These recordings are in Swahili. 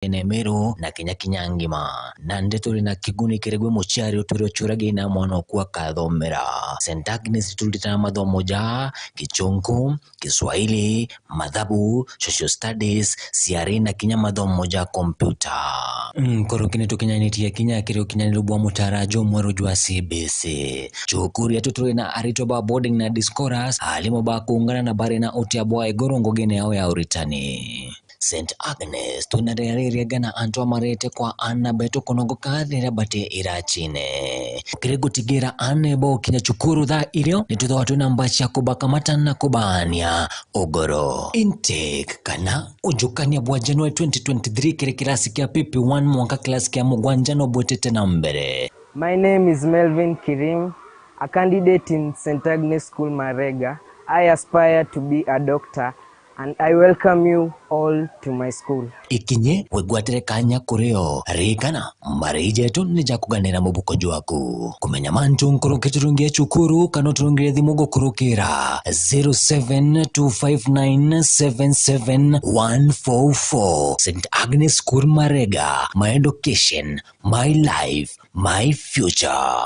Meru na Kenya Kinyangima na ndeto na kiguni kiregwe muchari uturo churage na mwana kwa kathomera St. Agnes tulitana mathomo ja Kichungu, Kiswahili, Mathabu, Social Studies, CRE na Kinya mathomo ja kompyuta. Korokine tukinyanitia Kinya kiro kinyanirubwa mutarajo mweru jwa CBC. Chukuri ya tuturi na aritoba boarding na discourse alimo ba kuungana na bare na otiabwa egorongo gene yao ya uritani. St. Agnes tunarereria gana antoa marete kwa ana beto konongo kadhira bate irachine. Kirego tigira anebo Kinya chukuru dha ilio nituto watu na mbacha kubaka matana kubania ogoro. Intake kana ujukania bwa January 2023 kire kilasi kia PP1 mwaka kilasi kia mugwanjano bwetete na mbere. My name is Melvin Kirim, a candidate in St. Agnes School Marega. I aspire to be a doctor and I welcome you all to my school. Ikinye wegwatere kanya kureo rikana marije tu nija kuganira mubuko jwaku kumenya mantu nkurukiturungia chukuru kanoturungire thimugo kurukira 0725977144 St. Agnes School Marega. My education, my life, my future.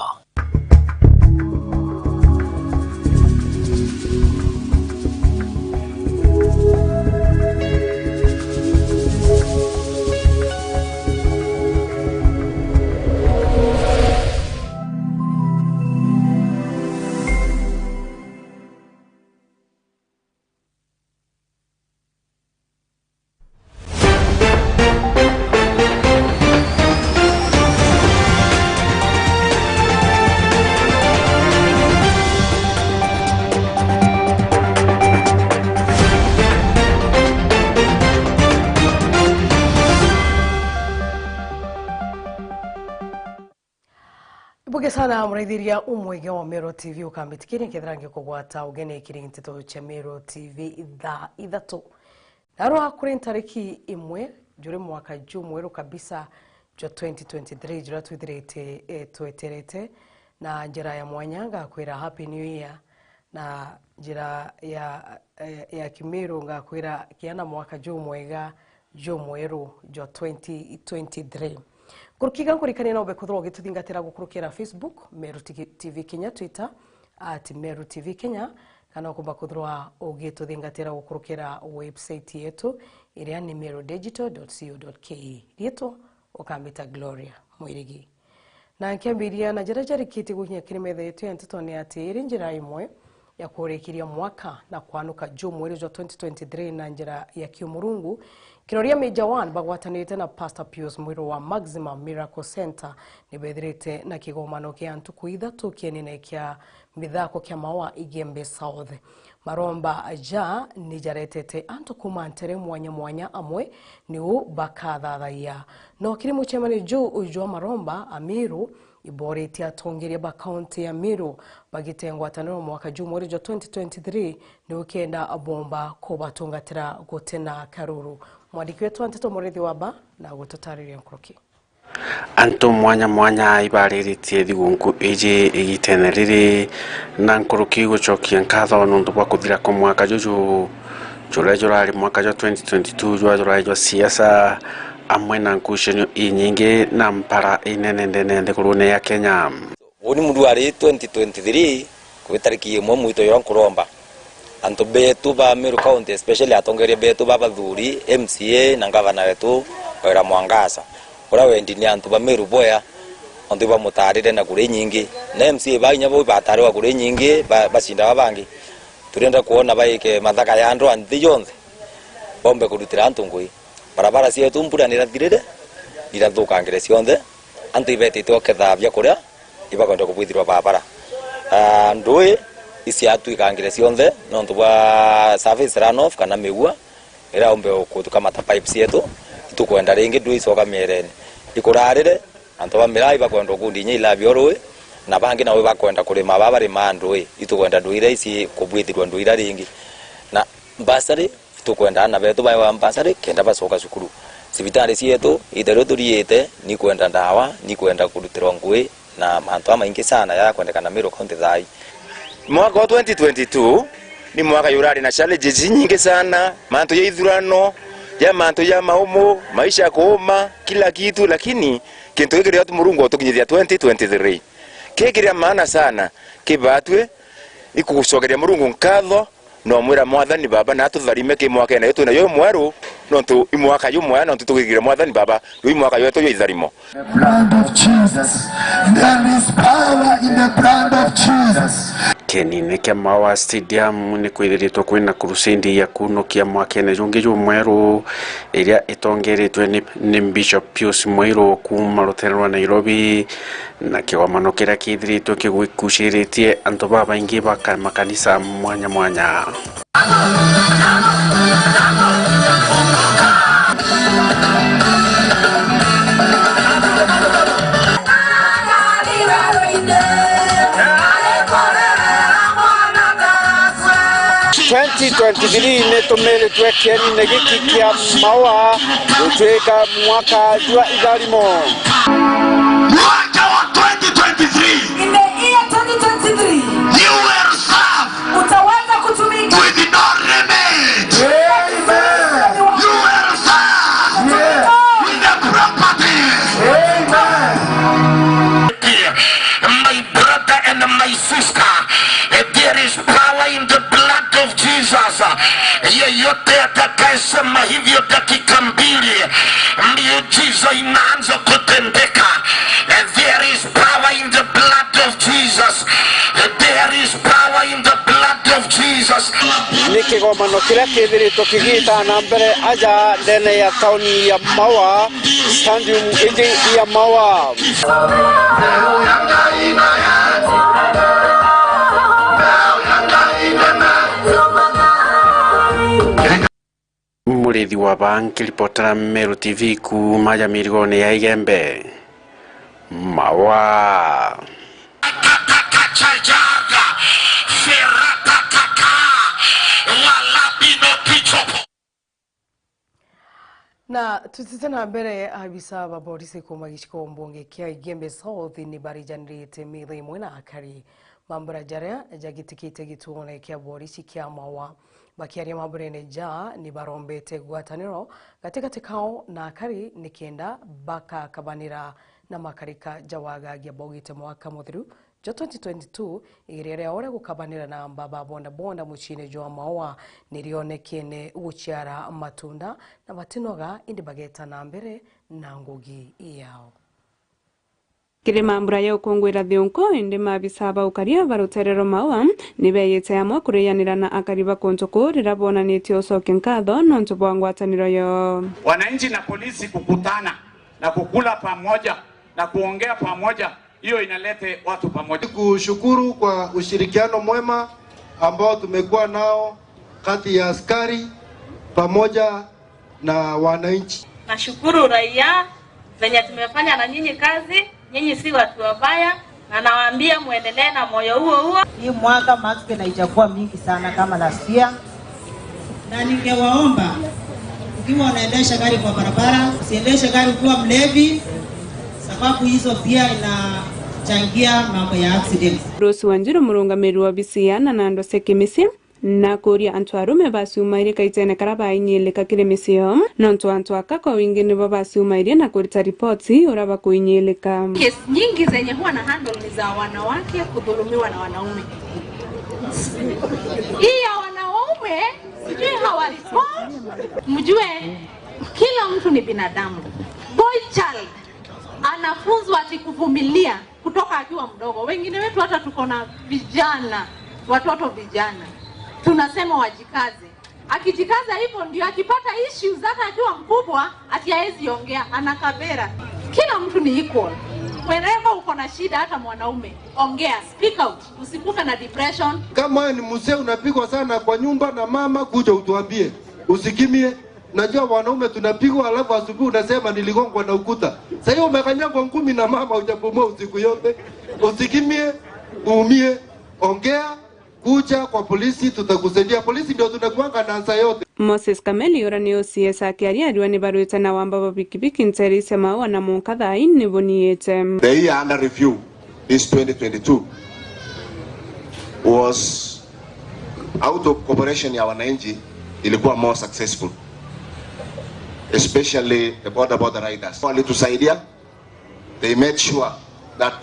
Ibuge sana muraithiria umwege wa Meru TV ukambitikire kithrange kugwata ugene kiri ntito cha Meru TV ithatu naro kuri tariki imwe jure mwaka jumweru kabisa jo 2023 jura twithirite tweterete na njira ya mwanyanga kwira happy new year na njira ya Kimeru ngakwira kiana mwaka jumwega jumweru jo 2023. Kurukiga kurikani na obekuthro gituthingatira gukurukira Facebook Meru TV Kenya, Twitter @Meru TV Kenya, kana kumba kuthroa ogituthingatira gukurukira website yetu iria ni merudigital.co.ke. Rieto okambita Gloria Mwirigi na nkiambiria na njira kiti gukinya kirimethe yetu ya ntito ni ati iri njira imwe ya kurekiria mwaka na kwanuka jumweru jo 2023 na njira ya kiumurungu. Kiroria Major 1 bagwatanite na Pastor Pius Mwiro wa Maximum Miracle Center ni bethirite na kigomano kia ntuku ithatu kienine kia mithako kia mawa Igembe South. Maromba aja nijaretete antu kumantere mwanya amwe niu bakathathaiya no kiri muchemani juu ujua Maromba Amiru iboreti atongeria ba county ya Meru bagitengwa tanero mwaka jumweru jo 2023 ni ukenda abomba ko batungatira gotena Karuru. Mwandiki wetu Antito Murithi waba na gututariria nkuruki anto mwanya ibariritie thigunku ije igiteneriri na nkuruki gucokia nkatho nundu bwa kuthira ko mwaka juju jurali mwaka jo 2022 jurali siasa amwe na nkushenyo inyingi na mpara inene kurune ya Kenya. Woni mudwari 2023 kubitariki imwe mwito yo nkuromba anto betu ba Meru County especially atongeria betu ba bathuri MCA na gavana wetu Wera Mwangasa ora wendi ni anto ba Meru boya onto ba mutarire na kure nyingi na MCA ba nyabo batari wa kure nyingi basinda babangi turenda kuona baike mathaka ya andro anthi yonthe bombe kurutira anto ngui barabara cietu mbura nirathirire irathukangire cionthe anto ibetite okethavia kuria ibakonda kubwithirwa barabara ndui isi atuikangire cionthe nonto bwa service runoff kana megua ira ombe okutuka mata pipes yetu itukwenda ringi ndui icoka mierene ikurarire anto ba mirai bakwenda kundinya ilabio rui na bangi nawe bakwenda kurima babari mandui itukwenda nduire isi kubwithirwa nduira ringi na basari tukwenda na betu bayo ambassador kenda basoka cukuru sibitari cietu ithero turiite ni kwenda ndawa ni kwenda kurutirwa ngui na mantu maingi sana ya kwendekana Meru County thai. Mwaka 2022 ni mwaka yurari na challenges nyingi sana mantu ya ithurano ya manto ya maumo maisha kuoma kila kitu, lakini kintu hiki ya Mungu tukinyithia 2023 kekira maana sana kibatwe ikugucokeria Mungu nkatho no mwira mwathani baba na tutharime ki mwaka na yetu na yo mwaru no tu imwaka yo mwana no tutugigira mwathani baba yo imwaka yo to yo itharimo. The blood of Jesus, there is power in the blood of Jesus. Kenine kia Mawa Stadium ni kwithiritwo kwina crusade ya kunokia mwakene jungi mweru iria itongeretwe ni Bishop Pius Muiru kuma rutero rwa Nairobi na kiwamano kiria kithiritwo kiguikuciritie antu babaingi baka makanisa mwanya mwanya. ne tumere twekeni ne giki kia Mawa utweka mwaka jua idharimo. Mwaka wa 2023. In the year 2023. You will serve. Utaweza kutumika. With no remit. Amen. You will serve. With the property. Amen. My brother and my sister, there is power in the blood of Jesus. Yeyote atakayesema hivyo dakika mbili, miujiza inaanza kutendeka. There is power in the blood of Jesus. There is power in the blood of Jesus. Nikigomano kiria kithiritwo kigita na mbere aja ndene ya tauni ya Mawa, stadium inji ya Mawa. Murithi wa banki ripotera Meru TV kuma ya mirigone ya Igembe Mawa. Na tutitena mbere abisa baborisi kuma gishiko mbonge kia Igembe South ni barijanrite mire mwena akari mambura jaria jagitikite gituone kia borisi kia Mawa bakiaria maburene ja ni barombete gwataniro gatigati kao na akari nikienda baka kabanira na makarika jawaga gya bogite mwaka muthiru jo 2022 igirere ore gukabanira na mbaba bonda muchine jo Mawa nirionekene guchiara matunda na batinoga indi bageta na mbere na ngugi yao. Kiri mambura ya ukongwira thionko indi mabisaba ukaria baruterero Mawa nibeyete amwe kuriyanira na akariba kontoko rirabonanitio ucoke nkatho nontu bwa ngwataniro yo. Wananchi na polisi kukutana na kukula pamoja na kuongea pamoja, hiyo inalete watu pamoja. Kushukuru kwa ushirikiano mwema ambao tumekuwa nao kati ya askari pamoja na wananchi. Nashukuru raia venye tumefanya na nyinyi kazi, nyinyi si watu wabaya na nawaambia muendelee na moyo huo. Hii mwaka mask haijakuwa mingi sana kama last year. Na ningewaomba ukiwa unaendesha gari kwa barabara, usiendeshe gari ukiwa mlevi, sababu hizo pia inachangia mambo ya accidents. Rose Wanjiru murungamiri wa bisiana na ndo sekimisi na kuria antu arume basi umairi kaitene karaba inyeleka kiremisio nontu antu akako wingine babasi umairi na kurita ripoti uraba kuinyeleka. Kesi nyingi zenye huwa na handle ni za wanawake kudhulumiwa na wanaume. Hii ya wanaume sijui hawaripoti. Mjue kila mtu ni binadamu. Boy child anafunzwa ati kuvumilia kutoka akiwa mdogo. Wengine wetu hata tuko na vijana, watoto vijana. Tunasema wajikaze. Akijikaza hivyo ndio akipata issues hata akiwa mkubwa ati haezi ongea, anakabera. Kila mtu ni equal. Wherever uko na shida hata mwanaume, ongea, speak out. Usikufe na depression. Kama ni mzee unapigwa sana kwa nyumba na mama, kuja utuambie. Usikimie. Najua wanaume tunapigwa alafu asubuhi unasema niligongwa na ukuta. Sasa hiyo umekanyagwa ngumi na mama hujapumua usiku yote. Usikimie, uumie, ongea, kuja kwa polisi tutakusaidia. Polisi ndio tunakuanga na ansa yote. Moses Kameli yorani OCS akiaria ariwa ni baruita na wamba babikibiki nterise Mawa na munkatha ini boniete. The year under review is 2022 was out of cooperation ya wananchi ilikuwa more successful. especially the border riders. Walitusaidia. They made sure that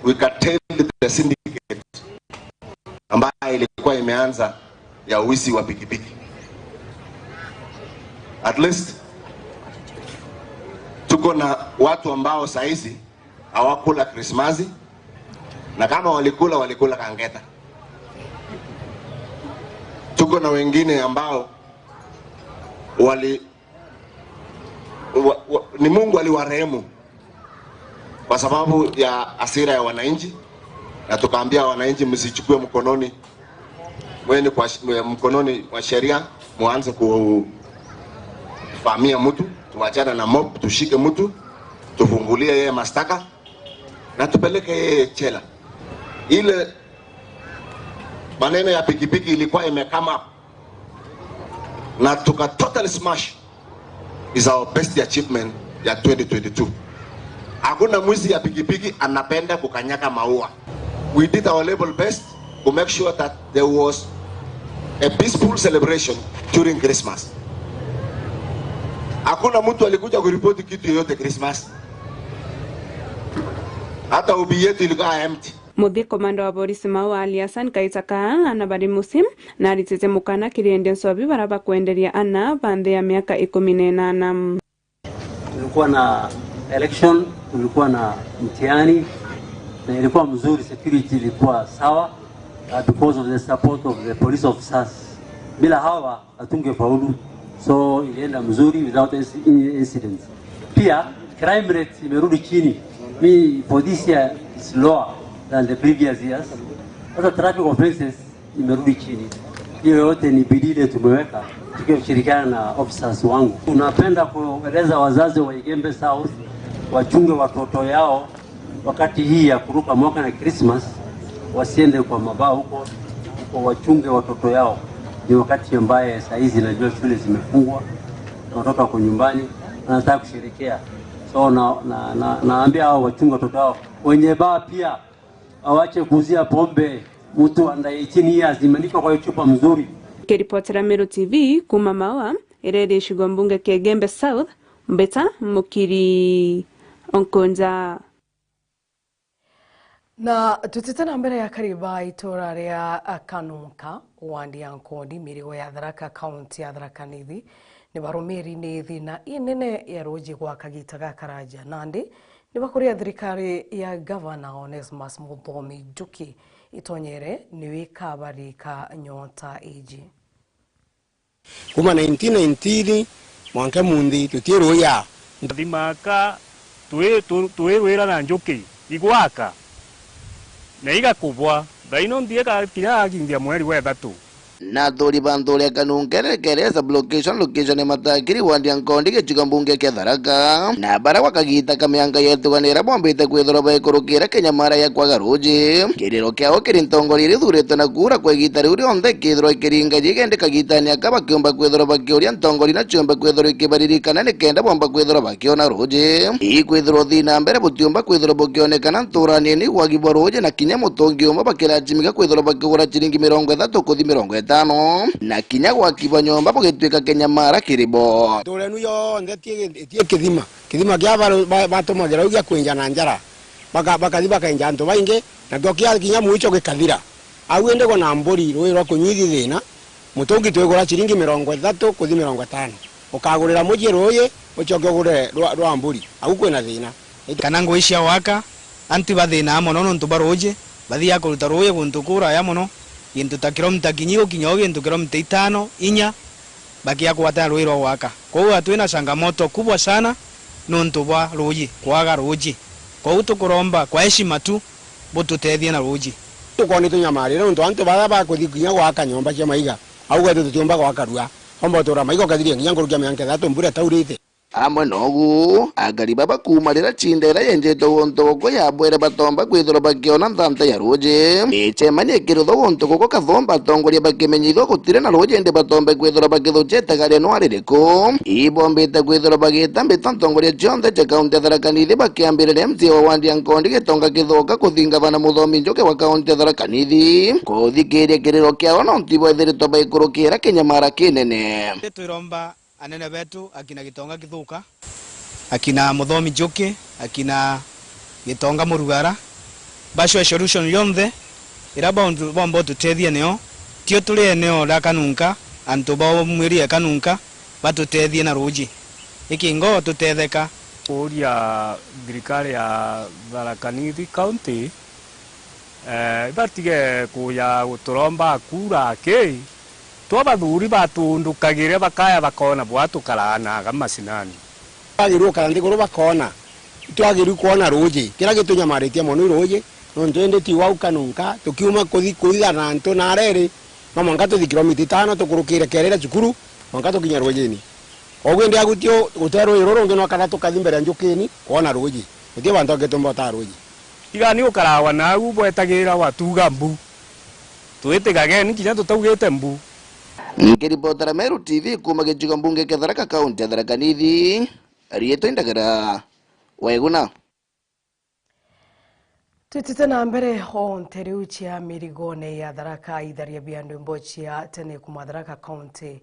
we curtailed the syndicate ambayo ilikuwa imeanza ya wizi wa pikipiki. At least tuko na watu ambao saizi hawakula Krismasi, na kama walikula kangeta. Tuko na wengine ambao ni Mungu aliwarehemu kwa sababu ya hasira ya wananchi, na tukaambia wananchi msichukue mkononi mkononi wa sheria, muanze kufahamia mtu, tuachane na mob, tushike mtu, tufungulie yeye mashtaka na tupeleke yeye jela. Ile maneno ya pikipiki ilikuwa imekama na tuka totally smash. Is our best achievement ya 2022. Hakuna mwizi ya pikipiki anapenda kukanyaka maua. We did our level best to make sure that there was a peaceful celebration during Christmas. Hakuna mtu alikuja kuripoti kitu yoyote Christmas. Hata ubi yetu ilikuwa empty. Muthi komando wa polisi Maua Ali Hassan kaitaka ana bari musim na alitete mukana kiriende nsobi baraba kuendelea ana bande ya miaka 18. Tulikuwa na election, tulikuwa na mtihani na ilikuwa mzuri, security ilikuwa sawa because of the support of the police officers. Bila hawa hatungefaulu, so ilienda mzuri without any incidents. Pia crime rate imerudi chini. For this year is lower than the previous years. Hata traffic offenses imerudi chini. Hiyo yote ni bidii ile tumeweka tukishirikiana na officers wangu. Tunapenda kueleza wazazi wa Igembe South wachunge watoto yao wakati hii ya kuruka mwaka na Christmas, wasiende kwa mabao huko, wachunge watoto yao. Ni wakati ambaye saa hizi najua shule zimefungwa na watoto wako nyumbani wanataka kushirikia. So naambia hao wachunge watoto wao. Wenye baa pia awache kuuzia pombe. Mtu under 18 years imeandikwa kwa chupa mzuri. Kiripotera Meru TV kuma Maua irede shigwa mbunge kia Igembe South Mbeta Mukiri Onkonja. Na tutitana mbere ya kariba itora ria Kanunka wandi ya Nkondi mirigo ya Tharaka County ya Tharaka Nithi ni barumiri ni thina inene ya roji kwa kagitaga Karaja Nandi ni bakuria thirikari ya Governor Onesmus Muthomi Njuki itonyere ni wikabarika nyota iji. Kuma 1990 mwanke mundi tutiro ya ndimaka tuwe wera na Njuki igwaka na igakubwa daino ndie ka kira kindia mweri wa 3 na thori bandole Kanunka kereza location matakiri wandi ya Nkondi gichiga mbunge kia Tharaka na bara wakagita kamyanga yetu ganera bombite kwithora baikurukira Kenyamara ya kwa Garuji kiriro kiao kiri ntongori thurite na kura kwa gitari uri onde kithiro kiringa jigende kagitani akaba kiomba kwithora bakioria ntongori na chiomba kwithora kibaririkana ne kenda bomba kwithora bakiona Ruji ikwithora thina mbere butiomba kwithora bokionekana nturani ni wagibwa Ruji na kinya mutongiomba bakirajimika kwithora bakigura chiringi 30 kuthi 50 na kinya gwa kibanyomba bugitwika Kenyamara kiribo turenu yo ndetie kithima kya batomagira ugia kwenja na njara bakathi bakenja antu bainge na tokia kinya muicho gikathira au ende go na mburi rwe rwa kunyithi thina mutongi twegura chiringi 30 kuthi 50 ukagurira muji roye uchoke gure rwa mburi au kwena thina kana ngoisha waka anti bathina mono nontu baroje bathia kuruta roye guntukura ya mono into ta kilomita kinyigo kinyoge into kilomita 5 inya bakia kuwata ruiro waka. Kwa hiyo hatuna changamoto kubwa sana nontu bwa ruji kwaga ruji. Kwa hiyo tukuromba kwa heshima tu botutethie na ruji. Tukoni tunyamarira nontu antu baba kuthikinya waka nyomba cia maiga au gwetu tutiomba gwaka rua ombo tora maigo kathiria nginya ngurukia mianke thatu mbura taurite amwe nogu agari baba kumarira chindera yenjeto wontoko ya bwere batomba kwithora bakiona nthanta ya Ruji ichemani kirutho wontoko kathomba tongoria bakimenyithwa gutire na Ruji ndi batombe kwithora bakithucheta gari no aririko ibombite kwithora bagitambita ntongoria chionthe cha kaunti ya Tharaka Nithi bakiambirire MCA wa wandi ya Nkondi gitonga kithoka kuthinga bana Muthomi Njuki wa kaunti ya Tharaka Nithi kuthikiria kiriro kiao no ntibo ithirito baikurukira Kenyamara kinene twiromba anene betu akina Gitonga Kithuka, akina Muthomi Njuki, akina Gitonga Murugara, basho solution yonthe ira bombo tutethie neo tio tuli eneo la Kanunka antu bao mwiri Kanunka batutethie na ruji ikingo tutetheka uria thirikari ya Tharaka Nithi County batige kuya guturomba kura ki twabathuri batundukagire bakaya bakona bwatukarana gamacinani agiru kandi guru bakona twagiru kuona ruji kira gitunyamaritie mono ruji nondende tiwa Kanunka tukiuma kuthira na nto na rere mama tuthi kilomita 5 tukurukire kerera cukuru manga tukinya rujini ogwende agutio gutero iroro ngino kana tukathi mbere njukini kuona ruji utie bantu agetumba ta ruji igani ukarawa na ubwetagira watuga mbu tuitigage ni kinya tutaugite mbu. Nikiripotera Meru TV kuma gichigo mbunge kia Tharaka County ya Tharaka Nithi Rieto Indagara Waiguna. Tutite na mbere ho nteriu chia mirigone ya Tharaka idharia biandu mbochia tene kuma Tharaka County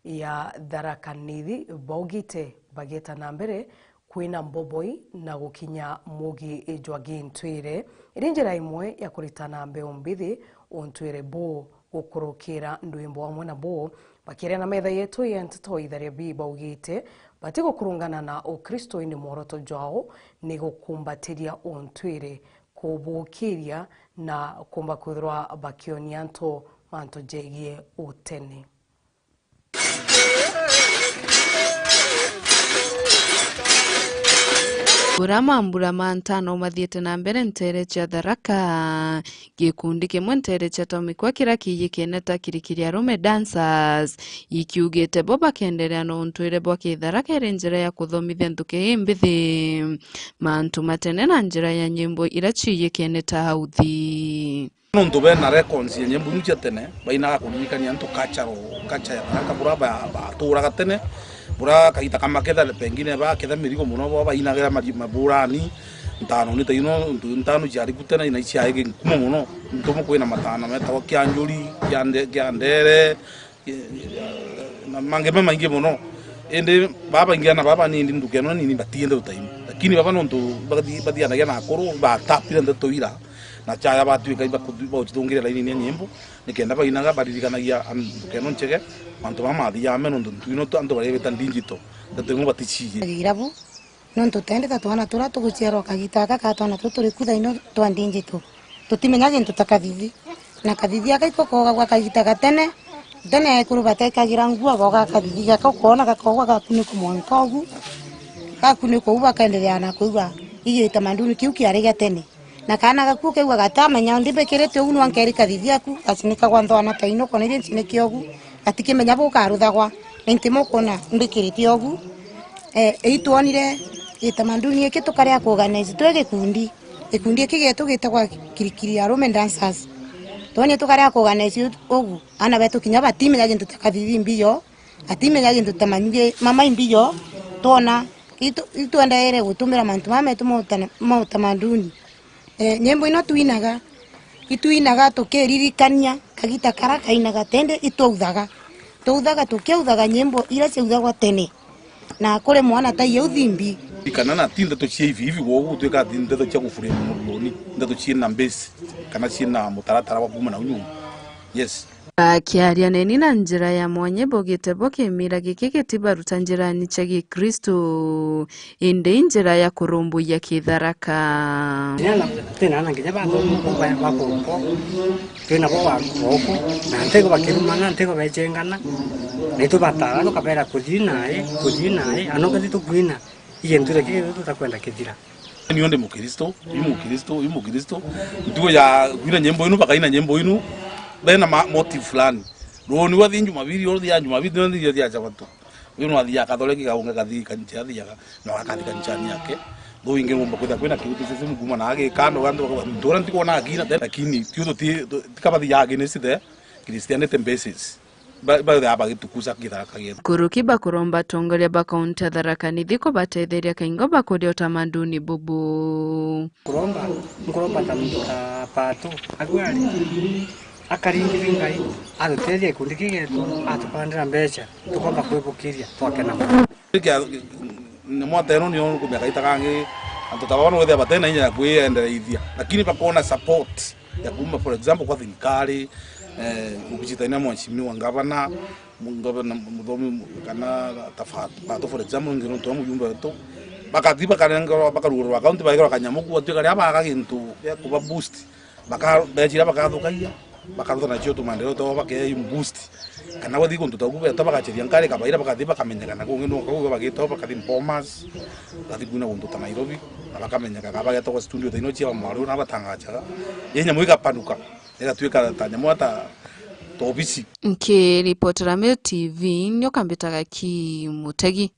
ya Tharaka Nithi bogite bageta na mbere kwina mboboi na gukinya mugi ejwagi ntwire irinjira imwe ya kuritana mbeo mbithi ontwire bo gukurukira ndwimbo wamwe na bo bakiria na metha yetu ya ntito idharia bi baugite batiko kurungana na Ukristo ini mworoto jao ni gukumbatiria ontwire kubukiria na kumba kuthirwa bakionianto manto jegie utene. Mambura mantano mathiete na mbere ntere cha Tharaka gikundi kimwe ntere cha tomikwa kira kiyikeneta kirikiri arume dancers ikiugite bo bakenderea no ntwire bwa Tharaka iri njira ya kuthomithia ntuke imbithi mantu matene na njira ya nyimbo irachiyikeneta hauthi nontu bena records ya nyimbo nje tene baina kuririkania ntu kacha ya Tharaka bura baturaga tene bura kaita kama ketha pengine ba ketha mirigo muno ba inagira maburani ntano ni taino ntano jari kutena ina ichi aige kumo muno ntomo kwina matana meta wa kyanjuri kyandere na mangeme maingi muno ende baba ingiana baba ni ndukeno ni batiende utaimo lakini baba nonto badi anagia na koro ba tapira ndo ira na chaya batu kai ba kutungira laini ni nyimbo nikenda ba inaga baririkanagia ndukeno nchege mantu mama dia meno ntuino tanto bale tandinjito ndatengo batichije irabu nonto tende tatwana tura tuguchero kagita kakatona tuturi kudaino twandinjito tutimenyage ntutakathithi na kathithi akaikokoga gwa kagita gatene tene kurubate kagira ngua boga kathithi gakokona gakogwa gakuniko mwankogu gakuniko uba kaendelea na kuiwa iyo tamanduni kiu kiari gatene na kana gaku kewa gatamenya ndimbe kirete unu ankeri kathithi aku asinika gwa ndona taino kona ile nsine kiogu atikimenya bukaruthagwa ntimo kona ndikiriti ogu itwonire itamanduni ekitukaria kuorganize twege kundi kigetu gitagwa kirikiri arume dancers twone tukaria kuorganize ogu ana betu kinya batimenya gintu takathithi mbiyo atimenya gintu tamanyuge mama imbiyo tona itwendaere gutumira mantu mametu mo tamanduni nyembo ino tuinaga tukiririkania kagita karaka inaga tende ituthaga tukiuthaga nyimbo ira ciuthagwa tene na kure mwana ta ye uthimbi kana na tinda to chivi hivi wogu tweka tinda to chaku fure muloni nda to china mbesi kana china mutaratara wa kuma na unyu yes kiaria neni na njira ya mwanye bogite bokemira gikigitibaruta njira ni chagi Kristo inde njira ya kurumbu ya Tharaka tena na ngija bando bako tena bo bako na ntego bakirumana ntego bechengana netu batara no kabera kujinae anoka ditu kuina iyenture kike tutakwenda kidira ni onde mukristo ndio ya kuina nyembo inu bakaina nyembo inu bena motive fulani roni wathi Jumapili orthi ya Jumapili ndio ndio ya watu uyu no athia katholeki kaunga kathi kancha athiaga no akathi kanchani yake do inge ngomba kwenda kiutu sisi muguma na age kando gando ndora ndikona akina lakini tiuto tikabathi yage ni sithe Christianity basis ba aba gitukuza Tharaka getu kuruki bakuromba tongoria ba kaunti ya Tharaka Nithi ko batetheria kaingo bakuria utamaduni bubu kuromba tamuka pato agwali akaringi vingai aduteria ikundi kigetu atupandira mbeca tukomba kwibukiria twakena mwateno nio kumekaita kangi antotabona wethe batena inya kuiendereithia lakini bakona support ya kuma for example kwa thirikari ukijitania mheshimiwa gavana muthomi kana tafato for example ngiro to mujumbe wetu bakati bakanengero bakarugurwa account baikora kanyamuku atwe kali abaga gintu ya kuba boost bakabejira bakathukaia bakaruta na chioto mandero to bakeye boost kana wathi kuntu takuba tabakachiria nkari kabaira bakathi bakamenyekana kungino kuba bagito bakathi Bomas bathi kuna kuntu ta Nairobi bakamenyeka kabaga to studio thino chia mwaru na batangacha yenya muika panuka egatuika tanya mwata tobisi nke reporter Meru TV nyokambitaga ki Mutegi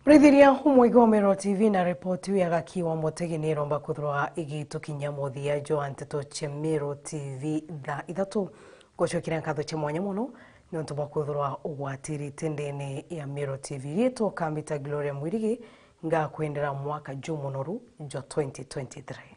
Mrithiria humwego wa Meru TV na repoti ya gaki wa Mutegi ni romba kuthroa igitu kinyamuthia jo anteto che Meru TV tha ithatu gochokira nkatho che mwanya muno nontu bwa kuthroa ugwatiri tendene ya Meru TV rieto kambita Gloria Mwirigi nga kuendera mwaka jumunoru jo 2023